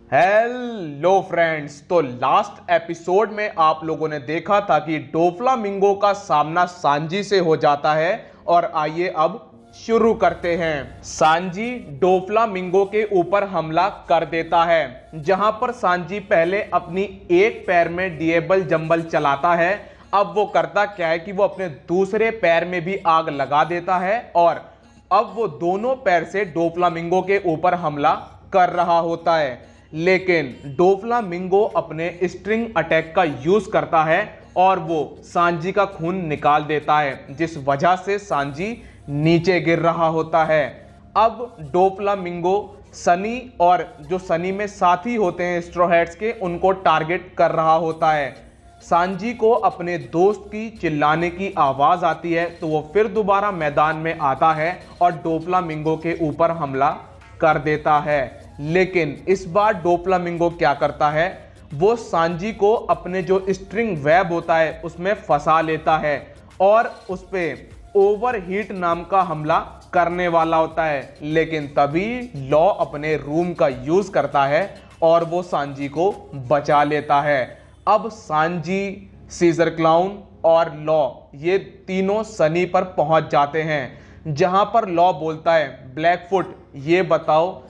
Hello friends. तो last episode में आप लोगों ने देखा था कि डोफ्लामिंगो का सामना सांजी से हो जाता है। और आइए अब शुरू करते हैं। सांजी डोफ्लामिंगो के ऊपर हमला कर देता है, जहां पर सांजी पहले अपनी एक पैर में डिएबल जंबल चलाता है। अब वो करता क्या है कि वो अपने दूसरे पैर में भी आग लगा देता है और अब वो दोनों पैर से डोफ्लामिंगो के ऊपर हमला कर रहा होता है। लेकिन डोफ्लामिंगो अपने स्ट्रिंग अटैक का यूज करता है और वो सांजी का खून निकाल देता है, जिस वजह से सांजी नीचे गिर रहा होता है। अब डोफ्लामिंगो सनी और जो सनी में साथी होते हैं स्ट्रॉ हैट्स के, उनको टारगेट कर रहा होता है। सांजी को अपने दोस्त की चिल्लाने की आवाज आती है, तो वो फिर दोबारा मैदान में आता है और डोफ्लामिंगो के ऊपर हमला कर देता है। लेकिन इस बार डोफ्लामिंगो क्या करता है, वो सांजी को अपने जो स्ट्रिंग वेब होता है उसमें फंसा लेता है और उस पे ओवरहीट नाम का हमला करने वाला होता है। लेकिन तभी लॉ अपने रूम का यूज करता है और वो सांजी को बचा लेता है। अब सांजी, सीजर क्लाउन और लॉ ये तीनों सनी पर पहुंच जाते हैं, जहां पर लॉ बोलता है, ब्लैकफुट ये बताओ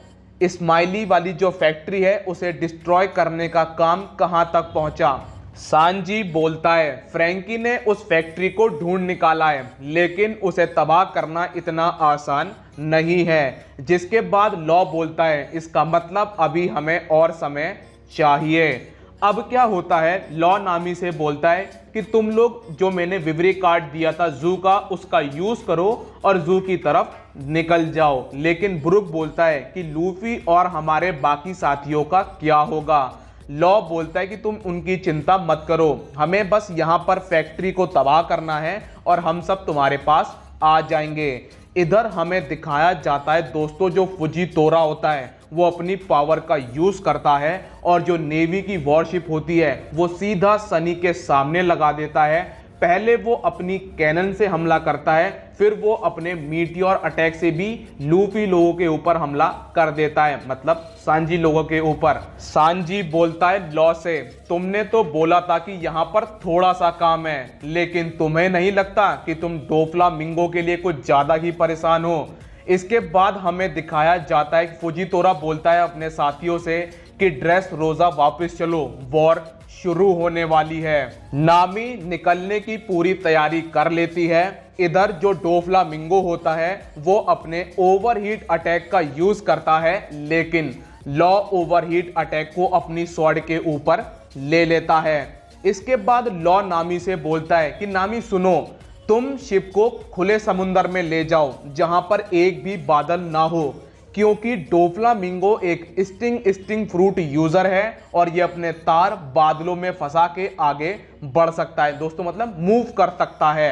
स्माइली वाली जो फैक्ट्री है उसे डिस्ट्रॉय करने का काम कहां तक पहुंचा। सांजी बोलता है, फ्रैंकी ने उस फैक्ट्री को ढूंढ निकाला है, लेकिन उसे तबाह करना इतना आसान नहीं है। जिसके बाद लॉ बोलता है, इसका मतलब अभी हमें और समय चाहिए। अब क्या होता है, लॉ नामी से बोलता है कि तुम लोग जो मैंने विवरी कार्ड दिया था जू का, उसका यूज करो और जू की तरफ निकल जाओ। लेकिन ब्रुक बोलता है कि लूफी और हमारे बाकी साथियों का क्या होगा। लॉ बोलता है कि तुम उनकी चिंता मत करो, हमें बस यहां पर फैक्ट्री को तबाह करना है और हम सब तुम्हारे पास आ जाएंगे। इधर हमें दिखाया जाता है दोस्तों, जो फुजीतोरा होता है वो अपनी पावर का यूज करता है और जो नेवी की वॉरशिप होती है वो सीधा सनी के सामने लगा देता है। पहले वो अपनी कैनन से हमला करता है, फिर वो अपने मीटियोर अटैक से भी लूफी लोगों के ऊपर हमला कर देता है, मतलब सांजी लोगों के ऊपर। सांजी बोलता है लॉ से, तुमने तो बोला था कि यहाँ पर थोड़ा सा काम है, लेकिन तुम्हें नहीं लगता कि तुम डोफ्लामिंगो के लिए कुछ ज्यादा ही परेशान हो। इसके बाद हमें दिखाया जाता है कि फुजीतोरा बोलता है अपने साथियों से कि ड्रेस रोजा वापस चलो, वॉर शुरू होने वाली है। नामी निकलने की पूरी तैयारी कर लेती है। इधर जो डोफ्लामिंगो होता है वो अपने ओवरहीट अटैक का यूज करता है, लेकिन लॉ ओवरहीट अटैक को अपनी स्वॉर्ड के ऊपर ले लेता है। इसके बाद लॉ नामी से बोलता है कि नामी सुनो, तुम शिप को खुले समुद्र में ले जाओ जहां पर एक भी बादल ना हो, क्योंकि डोफ्लामिंगो एक स्टिंग फ्रूट यूजर है और ये अपने तार बादलों में फंसा के आगे बढ़ सकता है दोस्तों, मतलब मूव कर सकता है।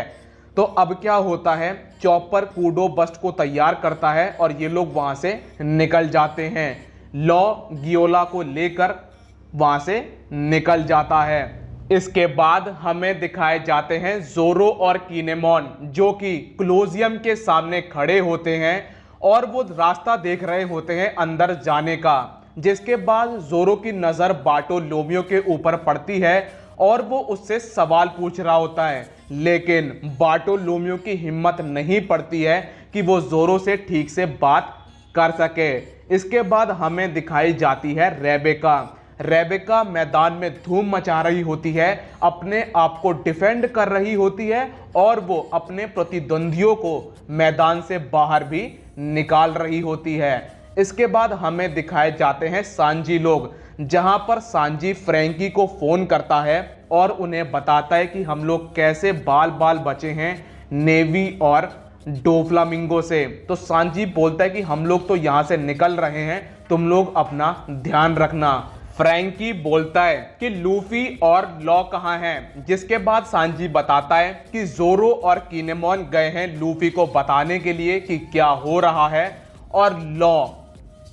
तो अब क्या होता है, चॉपर कूडो बस्ट को तैयार करता है और ये लोग वहां से निकल जाते हैं। लॉ गियोला को लेकर वहां से निकल जाता है। इसके बाद हमें दिखाए जाते हैं जोरो और किनेमोन, जो कि क्लोजियम के सामने खड़े होते हैं और वो रास्ता देख रहे होते हैं अंदर जाने का। जिसके बाद जोरो की नजर बार्टोलोमियो के ऊपर पड़ती है और वो उससे सवाल पूछ रहा होता है, लेकिन बार्टोलोमियो की हिम्मत नहीं पड़ती है कि वो जोरो से ठीक से बात कर सके। इसके बाद हमें दिखाई जाती है रेबेका। रेबेका मैदान में धूम मचा रही होती है, अपने आप को डिफेंड कर रही होती है और वो अपने प्रतिद्वंदियों को मैदान से बाहर भी निकाल रही होती है। इसके बाद हमें दिखाए जाते हैं सांजी लोग, जहां पर सांजी फ्रैंकी को फोन करता है और उन्हें बताता है कि हम लोग कैसे बाल बाल बचे हैं नेवी और डोफ्लामिंगो से। तो सांजी बोलता है कि हम लोग तो यहां से निकल रहे हैं, तुम लोग अपना ध्यान रखना। फ्रैंकी बोलता है कि लूफी और लॉ कहां हैं, जिसके बाद सांजी बताता है कि जोरो और किनेमोन गए हैं लूफी को बताने के लिए कि क्या हो रहा है, और लॉ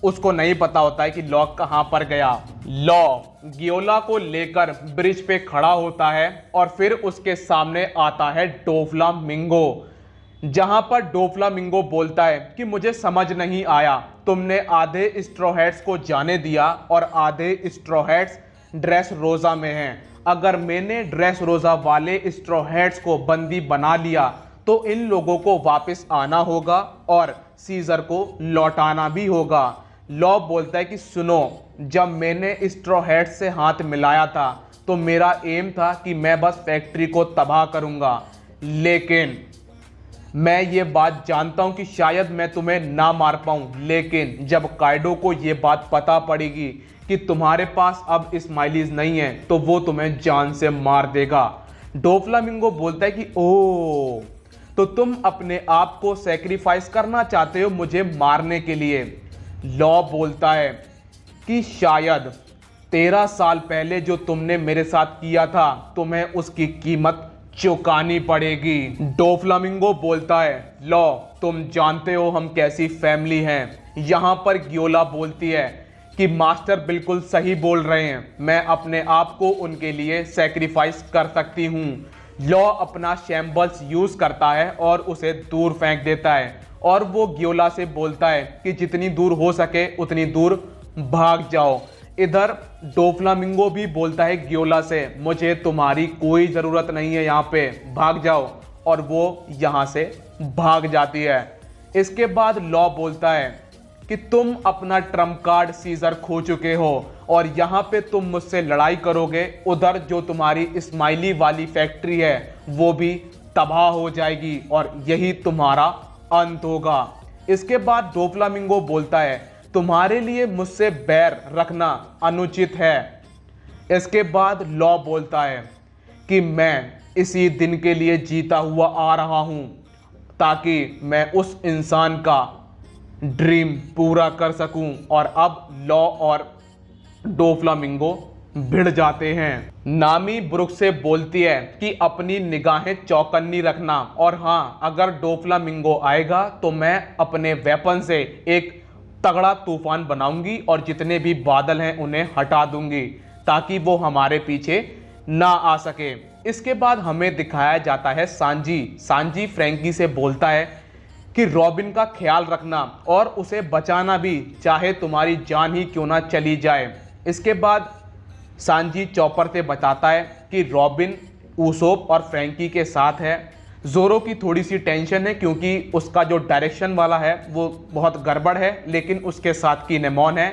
उसको नहीं पता होता है कि लॉ कहां पर गया। लॉ गियोला को लेकर ब्रिज पे खड़ा होता है और फिर उसके सामने आता है डोफ्लामिंगो। जहां पर डोफ्लामिंगो बोलता है कि मुझे समझ नहीं आया, तुमने आधे स्ट्रॉ हैट्स को जाने दिया और आधे स्ट्रॉ हैट्स ड्रेस रोजा में हैं। अगर मैंने ड्रेस रोजा वाले स्ट्रॉ हैट्स को बंदी बना लिया तो इन लोगों को वापस आना होगा और सीजर को लौटाना भी होगा। लॉ बोलता है कि सुनो, जब मैंने स्ट्रॉ हैट्स से हाथ मिलाया था तो मेरा एम था कि मैं बस फैक्ट्री को तबाह करूंगा, लेकिन मैं ये बात जानता हूं कि शायद मैं तुम्हें ना मार पाऊं, लेकिन जब काइडो को ये बात पता पड़ेगी कि तुम्हारे पास अब स्माइलीज नहीं है तो वो तुम्हें जान से मार देगा। डोफ्लामिंगो बोलता है कि ओ, तो तुम अपने आप को सैक्रिफाइस करना चाहते हो मुझे मारने के लिए। लॉ बोलता है कि शायद 13 साल पहले जो तुमने मेरे साथ किया था तुम्हें उसकी कीमत चुकानी पड़ेगी। डोफ्लामिंगो बोलता है, लॉ तुम जानते हो हम कैसी फैमिली हैं। यहाँ पर ग्योला बोलती है कि मास्टर बिल्कुल सही बोल रहे हैं, मैं अपने आप को उनके लिए सैक्रिफाइस कर सकती हूँ। लॉ अपना शैम्बल्स यूज करता है और उसे दूर फेंक देता है और वो ग्योला से बोलता है कि जितनी दूर हो सके उतनी दूर भाग जाओ। इधर डोफ्लामिंगो भी बोलता है ग्योला से, मुझे तुम्हारी कोई ज़रूरत नहीं है, यहाँ पे भाग जाओ, और वो यहाँ से भाग जाती है। इसके बाद लॉ बोलता है कि तुम अपना ट्रम्प कार्ड सीजर खो चुके हो और यहाँ पे तुम मुझसे लड़ाई करोगे, उधर जो तुम्हारी स्माइली वाली फैक्ट्री है वो भी तबाह हो जाएगी और यही तुम्हारा अंत होगा। इसके बाद डोफ्लामिंगो बोलता है तुम्हारे लिए मुझसे बैर रखना अनुचित है। इसके बाद लॉ बोलता है कि मैं इसी दिन के लिए जीता हुआ आ रहा हूं ताकि मैं उस इंसान का ड्रीम पूरा कर सकूं। और अब लॉ और डोफ्लामिंगो भिड़ जाते हैं। नामी ब्रुक से बोलती है कि अपनी निगाहें चौकन्नी रखना, और हाँ, अगर डोफ्लामिंगो आएगा तो मैं अपने वेपन से एक तगड़ा तूफान बनाऊंगी और जितने भी बादल हैं उन्हें हटा दूंगी ताकि वो हमारे पीछे ना आ सके। इसके बाद हमें दिखाया जाता है सांजी फ्रैंकी से बोलता है कि रॉबिन का ख्याल रखना और उसे बचाना भी, चाहे तुम्हारी जान ही क्यों ना चली जाए। इसके बाद सांजी चॉपर से बताता है कि रॉबिन ऊसोप और फ्रैंकी के साथ है। जोरो की थोड़ी सी टेंशन है क्योंकि उसका जो डायरेक्शन वाला है वो बहुत गड़बड़ है, लेकिन उसके साथ किनेमॉन है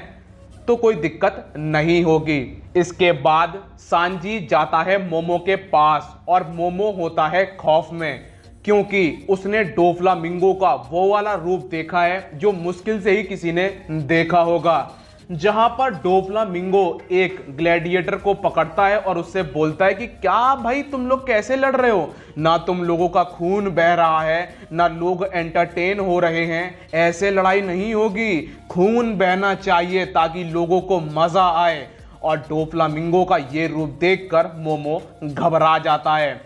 तो कोई दिक्कत नहीं होगी। इसके बाद सांजी जाता है मोमो के पास और मोमो होता है खौफ में क्योंकि उसने डोफ्लामिंगो का वो वाला रूप देखा है जो मुश्किल से ही किसी ने देखा होगा, जहां पर डोफ्लामिंगो एक ग्लैडिएटर को पकड़ता है और उससे बोलता है कि क्या भाई तुम लोग कैसे लड़ रहे हो, ना तुम लोगों का खून बह रहा है ना लोग एंटरटेन हो रहे हैं, ऐसे लड़ाई नहीं होगी, खून बहना चाहिए ताकि लोगों को मजा आए। और डोफ्लामिंगो का ये रूप देखकर मोमो घबरा जाता है।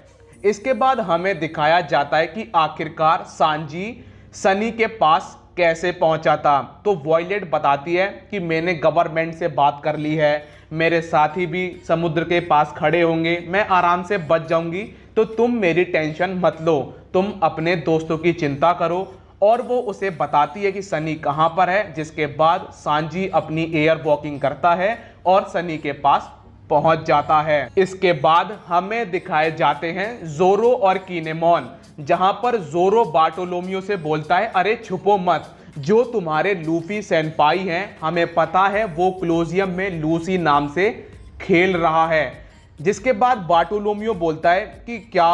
इसके बाद हमें दिखाया जाता है कि आखिरकार सांजी सनी के पास कैसे पहुंचा था। तो वॉयलेट बताती है कि मैंने गवर्नमेंट से बात कर ली है, मेरे साथी भी समुद्र के पास खड़े होंगे, मैं आराम से बच जाऊंगी, तो तुम मेरी टेंशन मत लो, तुम अपने दोस्तों की चिंता करो। और वो उसे बताती है कि सनी कहां पर है, जिसके बाद सांजी अपनी एयर वॉकिंग करता है और सनी के पास पहुंच जाता है। इसके बाद हमें दिखाए जाते हैं जोरो और किनेमॉन, जहां पर जोरो बार्टोलोमियो से बोलता है अरे छुपो मत, जो तुम्हारे लूफी सेनपाई हैं हमें पता है वो क्लोजियम में लूसी नाम से खेल रहा है। जिसके बाद बार्टोलोमियो बोलता है कि क्या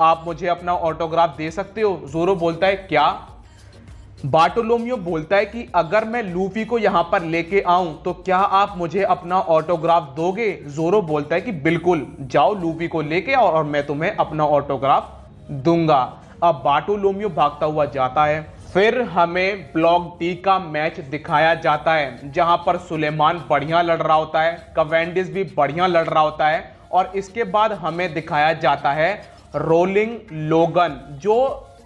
आप मुझे अपना ऑटोग्राफ दे सकते हो। जोरो बोलता है क्या। बार्टोलोमियो बोलता है कि अगर मैं लूफी को यहां पर लेके आऊं तो क्या आप मुझे अपना ऑटोग्राफ दोगे। जोरो बोलता है कि बिल्कुल, जाओ लूफी को लेके आओ और मैं तुम्हें अपना ऑटोग्राफ दूंगा। अब बार्टोलोमियो भागता हुआ जाता है। फिर हमें ब्लॉक डी का मैच दिखाया जाता है जहां पर सुलेमान बढ़िया लड़ रहा होता है, कवेंडिस भी बढ़िया लड़ रहा होता है, और इसके बाद हमें दिखाया जाता है रोलिंग लोगन जो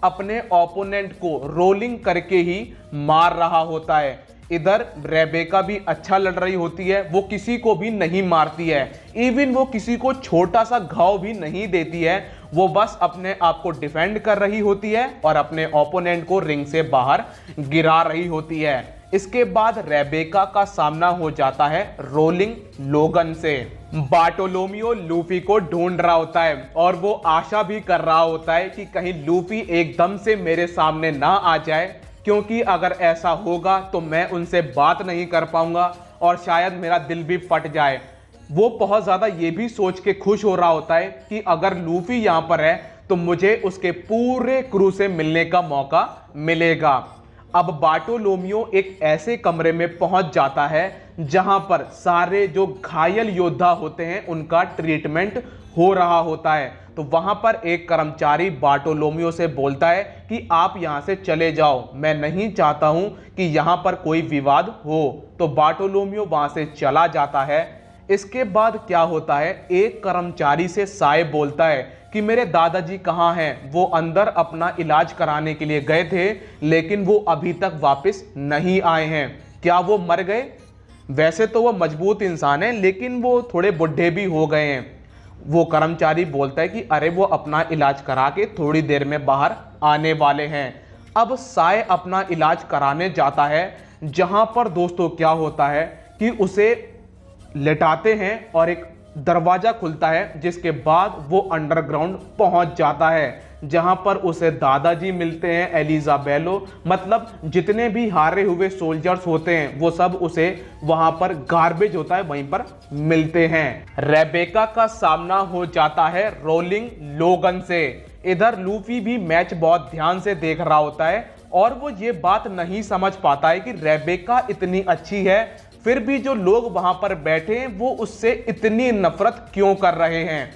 अपने ओपोनेंट को रोलिंग करके ही मार रहा होता है। इधर रेबेका भी अच्छा लड़ रही होती है, वो किसी को भी नहीं मारती है, इवन वो किसी को छोटा सा घाव भी नहीं देती है, वो बस अपने आप को डिफेंड कर रही होती है और अपने ओपोनेंट को रिंग से बाहर गिरा रही होती है। इसके बाद रेबेका का सामना हो जाता है रोलिंग लोगन से। बार्टोलोमियो लूफी को ढूंढ रहा होता है और वो आशा भी कर रहा होता है कि कहीं लूफी एकदम से मेरे सामने ना आ जाए, क्योंकि अगर ऐसा होगा तो मैं उनसे बात नहीं कर पाऊंगा और शायद मेरा दिल भी फट जाए। वो बहुत ज़्यादा ये भी सोच के खुश हो रहा होता है कि अगर लूफी यहाँ पर है तो मुझे उसके पूरे क्रू से मिलने का मौका मिलेगा। अब बार्टोलोमियो एक ऐसे कमरे में पहुंच जाता है जहां पर सारे जो घायल योद्धा होते हैं उनका ट्रीटमेंट हो रहा होता है। तो वहां पर एक कर्मचारी बार्टोलोमियो से बोलता है कि आप यहां से चले जाओ, मैं नहीं चाहता हूं कि यहां पर कोई विवाद हो। तो बार्टोलोमियो वहां से चला जाता है। इसके बाद क्या होता है, एक कर्मचारी से साय बोलता है कि मेरे दादाजी कहाँ हैं, वो अंदर अपना इलाज कराने के लिए गए थे लेकिन वो अभी तक वापस नहीं आए हैं। क्या वो मर गए? वैसे तो वो मजबूत इंसान है लेकिन वो थोड़े बुढ़े भी हो गए हैं। वो कर्मचारी बोलता है कि अरे वो अपना इलाज करा के थोड़ी देर में बाहर आने वाले हैं। अब साय अपना इलाज कराने जाता है, जहां पर दोस्तों क्या होता है कि उसे लेटाते हैं और एक दरवाजा खुलता है, जिसके बाद वो अंडरग्राउंड पहुंच जाता है जहां पर उसे दादाजी मिलते हैं, एलिजाबेलो, मतलब जितने भी हारे हुए सोल्जर्स होते हैं वो सब उसे वहां पर गार्बेज होता है वहीं पर मिलते हैं। रेबेका का सामना हो जाता है रोलिंग लोगन से। इधर लूफी भी मैच बहुत ध्यान से देख रहा होता है और वो ये बात नहीं समझ पाता है कि रेबेका इतनी अच्छी है फिर भी जो लोग वहां पर बैठे हैं वो उससे इतनी नफरत क्यों कर रहे हैं।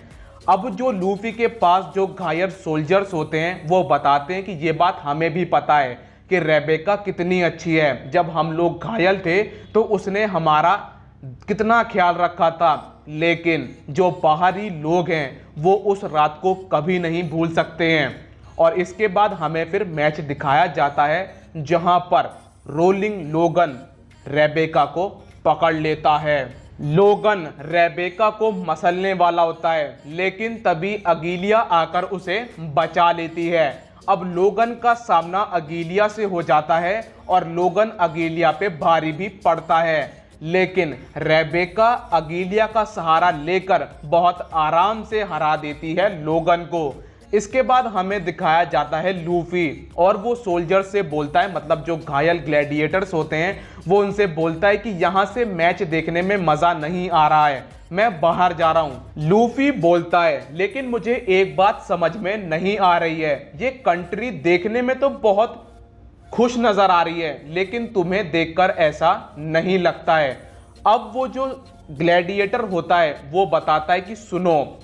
अब जो लूफी के पास जो घायल सोल्जर्स होते हैं वो बताते हैं कि ये बात हमें भी पता है कि रेबेका कितनी अच्छी है, जब हम लोग घायल थे तो उसने हमारा कितना ख्याल रखा था, लेकिन जो बाहरी लोग हैं वो उस रात को कभी नहीं भूल सकते हैं। और इसके बाद हमें फिर मैच दिखाया जाता है जहां पर रोलिंग लोगन रेबेका को पकड़ लेता है। लोगन रेबेका को मसलने वाला होता है लेकिन तभी अगीलिया आकर उसे बचा लेती है। अब लोगन का सामना अगीलिया से हो जाता है और लोगन अगीलिया पे भारी भी पड़ता है, लेकिन रेबेका अगीलिया का सहारा लेकर बहुत आराम से हरा देती है लोगन को। इसके बाद हमें दिखाया जाता है लूफी और वो सोल्जर से बोलता है, मतलब जो घायल ग्लैडिएटर्स होते हैं वो उनसे बोलता है कि यहां से मैच देखने में मजा नहीं आ रहा है, मैं बाहर जा रहा हूं। लूफी बोलता है लेकिन मुझे एक बात समझ में नहीं आ रही है, ये कंट्री देखने में तो बहुत खुश नजर आ रही है लेकिन तुम्हें देखकर ऐसा नहीं लगता है। अब वो जो ग्लैडिएटर होता है वो बताता है कि सुनो,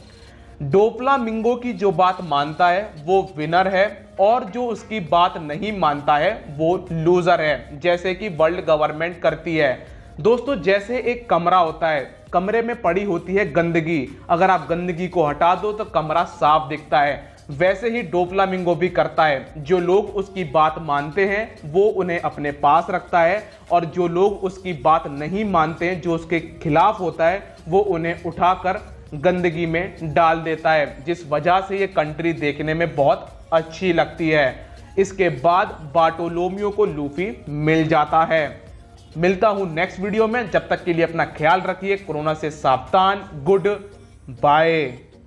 डोफ्लामिंगो की जो बात मानता है वो विनर है और जो उसकी बात नहीं मानता है वो लूजर है, जैसे कि वर्ल्ड गवर्नमेंट करती है। दोस्तों जैसे एक कमरा होता है, कमरे में पड़ी होती है गंदगी, अगर आप गंदगी को हटा दो तो कमरा साफ दिखता है, वैसे ही डोफ्लामिंगो भी करता है। जो लोग उसकी बात मानते हैं वो उन्हें अपने पास रखता है और जो लोग उसकी बात नहीं मानते हैं, जो उसके खिलाफ होता है, वो उन्हें उठाकर गंदगी में डाल देता है, जिस वजह से ये कंट्री देखने में बहुत अच्छी लगती है। इसके बाद बार्टोलोमियो को लूफी मिल जाता है। मिलता हूं नेक्स्ट वीडियो में, जब तक के लिए अपना ख्याल रखिए, कोरोना से सावधान, गुड बाय।